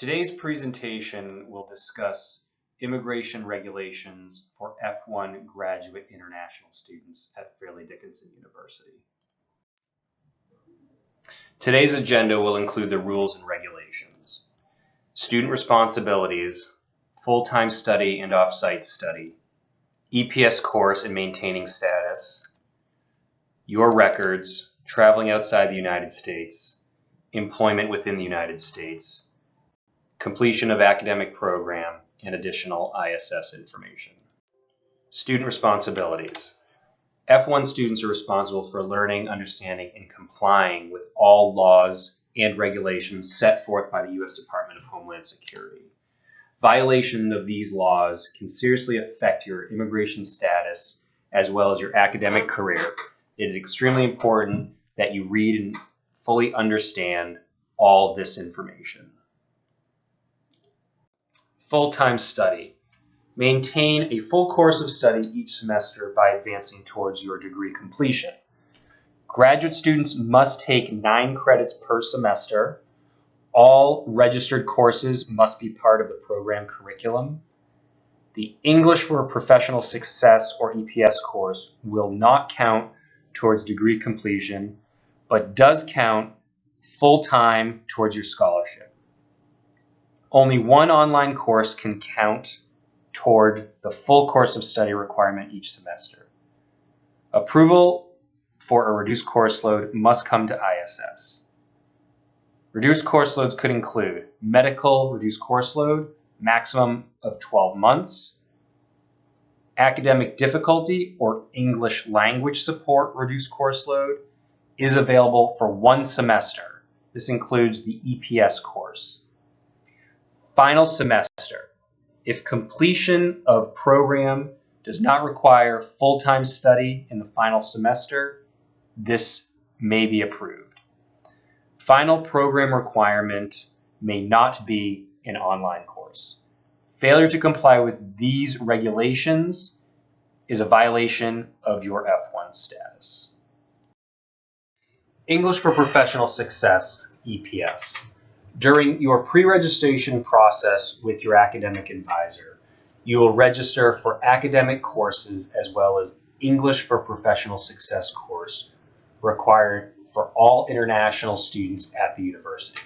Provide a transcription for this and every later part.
Today's presentation will discuss immigration regulations for F1 graduate international students at Fairleigh Dickinson University. Today's agenda will include the rules and regulations, student responsibilities, full-time study and off-site study, EPS course and maintaining status, your records, traveling outside the United States, employment within the United States, completion of academic program, and additional ISS information. Student responsibilities. F1 students are responsible for learning, understanding, and complying with all laws and regulations set forth by the U.S. Department of Homeland Security. Violation of these laws can seriously affect your immigration status as well as your academic career. It is extremely important that you read and fully understand all this information. Full-time study. Maintain a full course of study each semester by advancing towards your degree completion. Graduate students must take 9 credits per semester. All registered courses must be part of the program curriculum. The English for Professional Success or EPS course will not count towards degree completion, but does count full-time towards your scholarship. Only one online course can count toward the full course of study requirement each semester. Approval for a reduced course load must come to ISS. Reduced course loads could include medical reduced course load, maximum of 12 months, academic difficulty or English language support reduced course load is available for 1 semester. This includes the EPS course. Final semester. If completion of program does not require full-time study in the final semester, this may be approved. Final program requirement may not be an online course. Failure to comply with these regulations is a violation of your F1 status. English for Professional Success, EPS. During your pre-registration process with your academic advisor, you will register for academic courses as well as English for Professional Success course required for all international students at the university.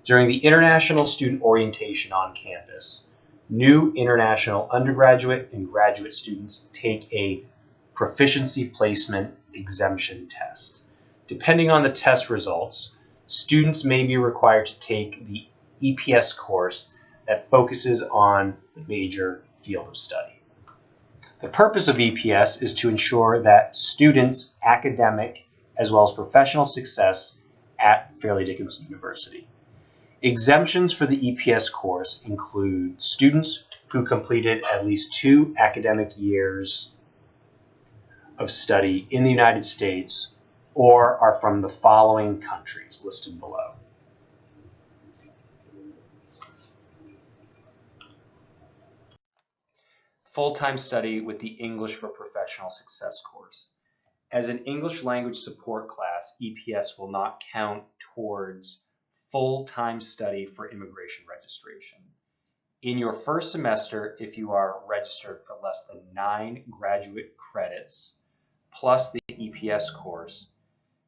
During the international student orientation on campus, new international undergraduate and graduate students take a proficiency placement exemption test. Depending on the test results, students may be required to take the EPS course that focuses on the major field of study. The purpose of EPS is to ensure that students' academic as well as professional success at Fairleigh Dickinson University. Exemptions for the EPS course include students who completed at least 2 academic years of study in the United States or are from the following countries listed below. Full-time study with the English for Professional Success course. As an English language support class, EPS will not count towards full-time study for immigration registration. In your first semester, if you are registered for less than 9 graduate credits plus the EPS course,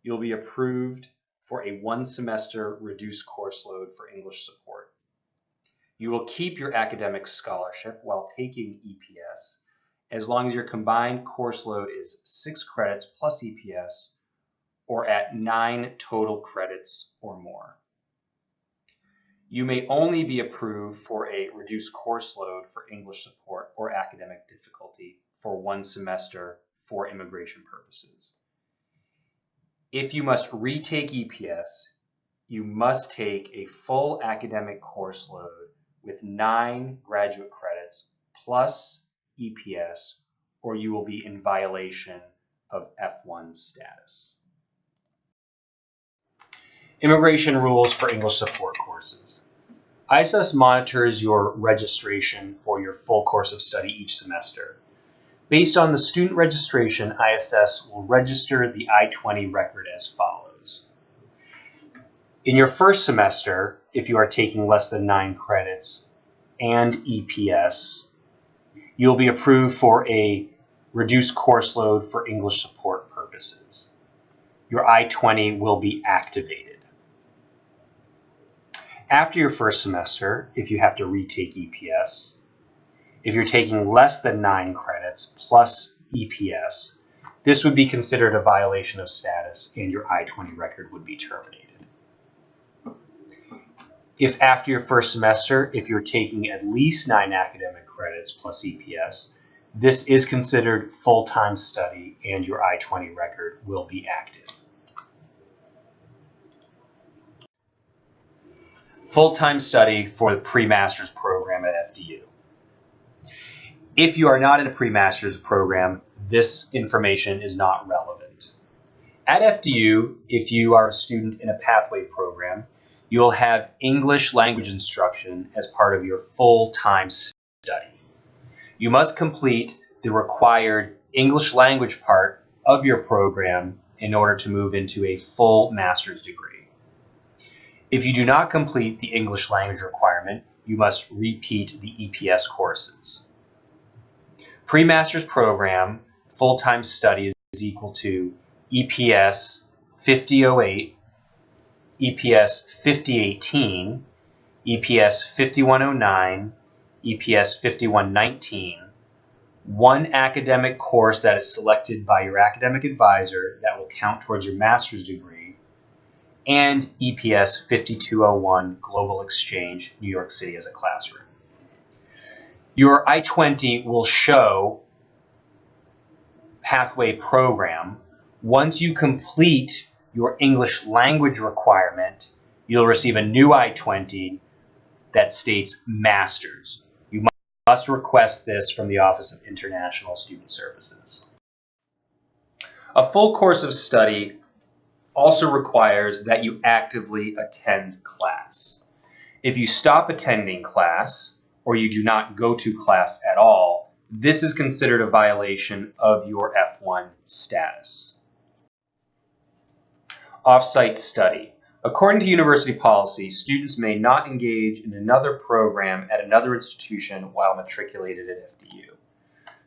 you'll be approved for a 1 semester reduced course load for English support. You will keep your academic scholarship while taking EPS as long as your combined course load is 6 credits plus EPS or at 9 total credits or more. You may only be approved for a reduced course load for English support or academic difficulty for 1 semester for immigration purposes. If you must retake EPS, you must take a full academic course load with 9 graduate credits plus EPS, or you will be in violation of F1 status. Immigration rules for English support courses. ISS monitors your registration for your full course of study each semester. Based on the student registration, ISS will register the I-20 record as follows. In your first semester, if you are taking less than 9 credits and EPS, you'll be approved for a reduced course load for English support purposes. Your I-20 will be activated. After your first semester, if you have to retake EPS, if you're taking less than 9 credits plus EPS, this would be considered a violation of status and your I-20 record would be terminated. If after your first semester, if you're taking at least 9 academic credits plus EPS, this is considered full-time study and your I-20 record will be active. Full-time study for the pre-master's program at FDU. If you are not in a pre-master's program, this information is not relevant. At FDU, if you are a student in a pathway program, you'll have English language instruction as part of your full-time study. You must complete the required English language part of your program in order to move into a full master's degree. If you do not complete the English language requirement, you must repeat the EPS courses. Pre-master's program full-time study is equal to EPS 5008, EPS 5018, EPS 5109, EPS 5119, one academic course that is selected by your academic advisor that will count towards your master's degree, and EPS 5201 Global Exchange, New York City as a classroom. Your I-20 will show pathway program. Once you complete your English language requirement, you'll receive a new I-20 that states Masters. You must request this from the Office of International Student Services. A full course of study also requires that you actively attend class. If you stop attending class or you do not go to class at all, this is considered a violation of your F1 status. Off-site study. According to university policy, students may not engage in another program at another institution while matriculated at FDU.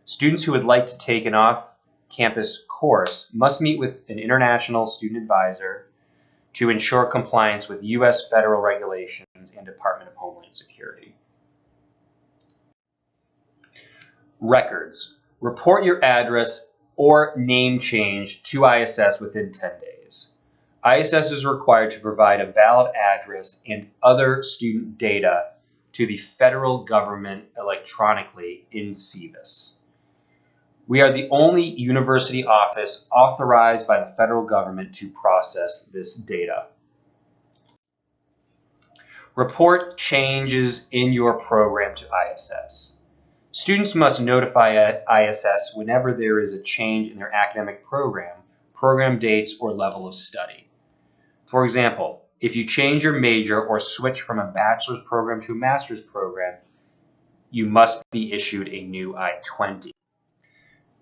Students who would like to take an off-campus course must meet with an international student advisor to ensure compliance with U.S. federal regulations and Department of Homeland Security. Records. Report your address or name change to ISS within 10 days. ISS is required to provide a valid address and other student data to the federal government electronically in SEVIS. We are the only university office authorized by the federal government to process this data. Report changes in your program to ISS. Students must notify ISS whenever there is a change in their academic program, program dates, or level of study. For example, if you change your major or switch from a bachelor's program to a master's program, you must be issued a new I-20.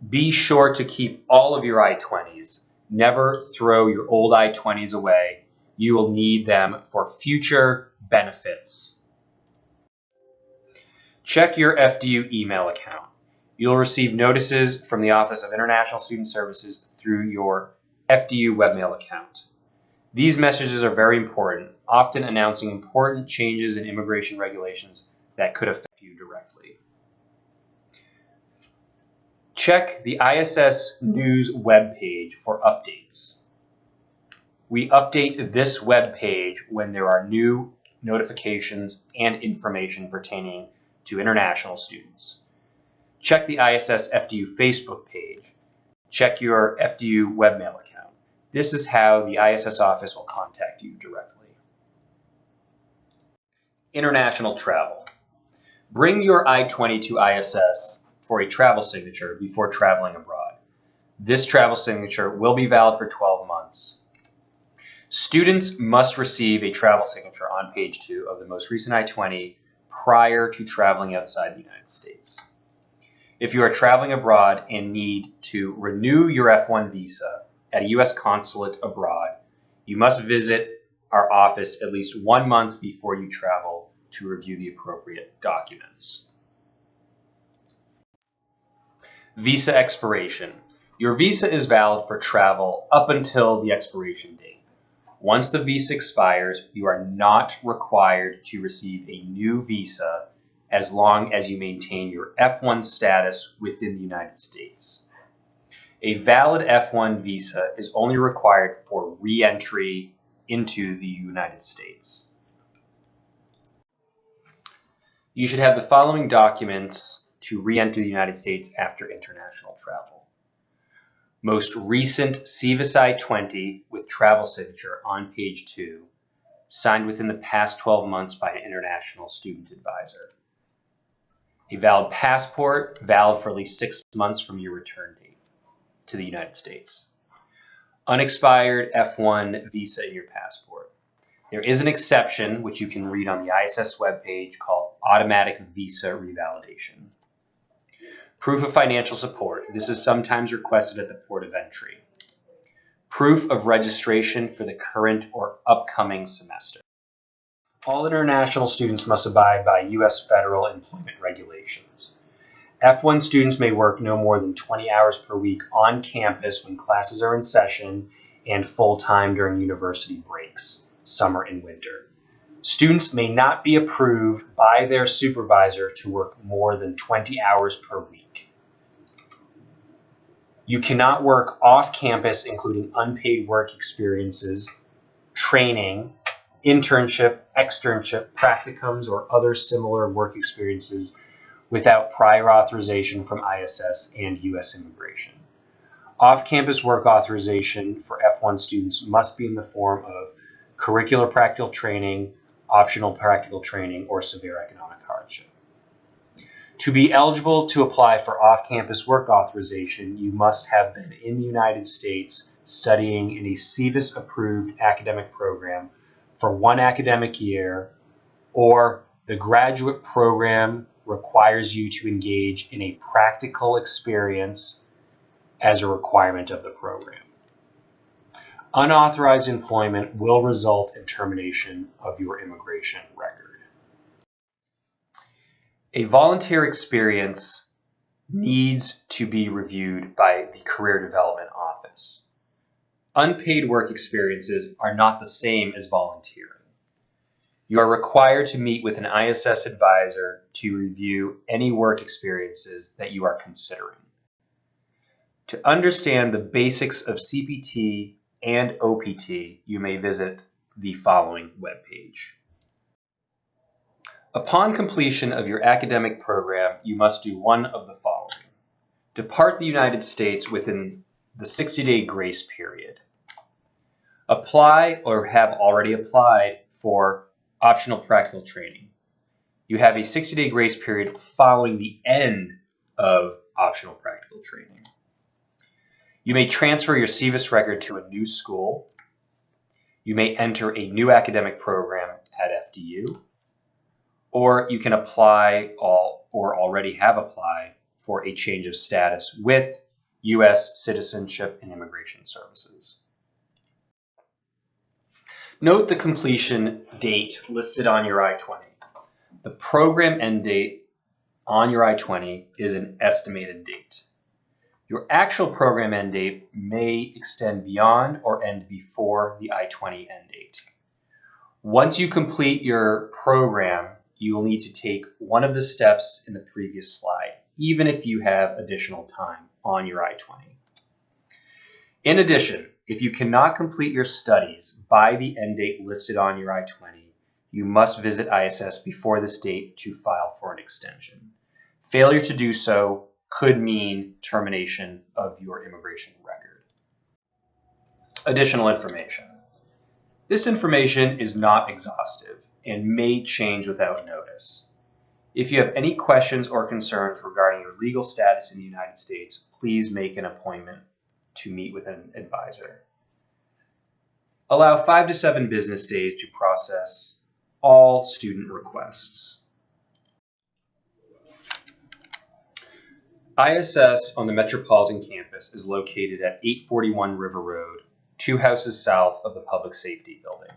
Be sure to keep all of your I-20s. Never throw your old I-20s away. You will need them for future benefits. Check your FDU email account. You'll receive notices from the Office of International Student Services through your FDU webmail account. These messages are very important, often announcing important changes in immigration regulations that could affect you directly. Check the ISS News webpage for updates. We update this webpage when there are new notifications and information pertaining to international students. Check the ISS FDU Facebook page. Check your FDU webmail account. This is how the ISS office will contact you directly. International travel. Bring your I-20 to ISS for a travel signature before traveling abroad. This travel signature will be valid for 12 months. Students must receive a travel signature on page 2 of the most recent I-20 prior to traveling outside the United States. If you are traveling abroad and need to renew your F1 visa at a U.S. consulate abroad, you must visit our office at least 1 month before you travel to review the appropriate documents. Visa expiration. Your visa is valid for travel up until the expiration date. Once the visa expires, you are not required to receive a new visa as long as you maintain your F1 status within the United States. A valid F1 visa is only required for re-entry into the United States. You should have the following documents to re-enter the United States after international travel. Most recent CVIS I-20 with travel signature on page 2, signed within the past 12 months by an international student advisor. A valid passport, valid for at least 6 months from your return date to the United States. Unexpired F1 visa in your passport. There is an exception, which you can read on the ISS webpage, called automatic visa revalidation. Proof of financial support. This is sometimes requested at the port of entry. Proof of registration for the current or upcoming semester. All international students must abide by U.S. federal employment regulations. F1 students may work no more than 20 hours per week on campus when classes are in session and full-time during university breaks, summer and winter. Students may not be approved by their supervisor to work more than 20 hours per week. You cannot work off campus, including unpaid work experiences, training, internship, externship, practicums, or other similar work experiences without prior authorization from ISS and U.S. Immigration. Off-campus work authorization for F1 students must be in the form of curricular practical training, optional practical training, or severe economic hardship. To be eligible to apply for off-campus work authorization, you must have been in the United States studying in a CVIS-approved academic program for 1 academic year, or the graduate program requires you to engage in a practical experience as a requirement of the program. Unauthorized employment will result in termination of your immigration record. A volunteer experience needs to be reviewed by the Career Development Office. Unpaid work experiences are not the same as volunteering. You are required to meet with an ISS advisor to review any work experiences that you are considering. To understand the basics of CPT and OPT, you may visit the following webpage. Upon completion of your academic program, you must do one of the following. Depart the United States within the 60-day grace period. Apply or have already applied for optional practical training. You have a 60-day grace period following the end of optional practical training. You may transfer your CVIS record to a new school. You may enter a new academic program at FDU, or you can apply or already have applied for a change of status with U.S. Citizenship and Immigration Services. Note the completion date listed on your I-20. The program end date on your I-20 is an estimated date. Your actual program end date may extend beyond or end before the I-20 end date. Once you complete your program, you will need to take one of the steps in the previous slide, even if you have additional time on your I-20. In addition, if you cannot complete your studies by the end date listed on your I-20, you must visit ISS before this date to file for an extension. Failure to do so could mean termination of your immigration record. Additional information. This information is not exhaustive and may change without notice. If you have any questions or concerns regarding your legal status in the United States, please make an appointment to meet with an advisor. Allow 5 to 7 business days to process all student requests. ISS on the Metropolitan Campus is located at 841 River Road, 2 houses south of the Public Safety Building.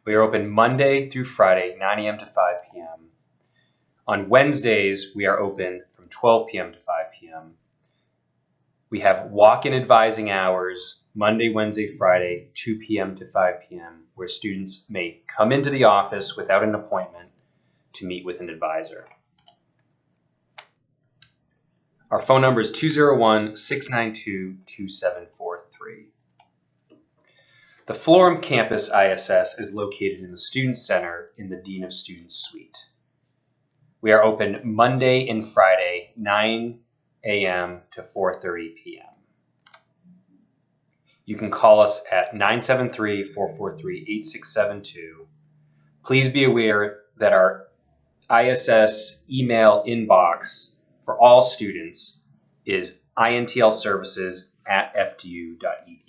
We are open Monday through Friday, 9 a.m. to 5 p.m. On Wednesdays, we are open from 12 p.m. to 5 p.m. We have walk-in advising hours Monday, Wednesday, Friday, 2 p.m. to 5 p.m., where students may come into the office without an appointment to meet with an advisor. Our phone number is 201-692-2743. The Florham Campus ISS is located in the Student Center in the Dean of Students Suite. We are open Monday and Friday, 9 a.m. to 4:30 p.m. You can call us at 973-443-8672. Please be aware that our ISS email inbox for all students is intlservices@fdu.edu.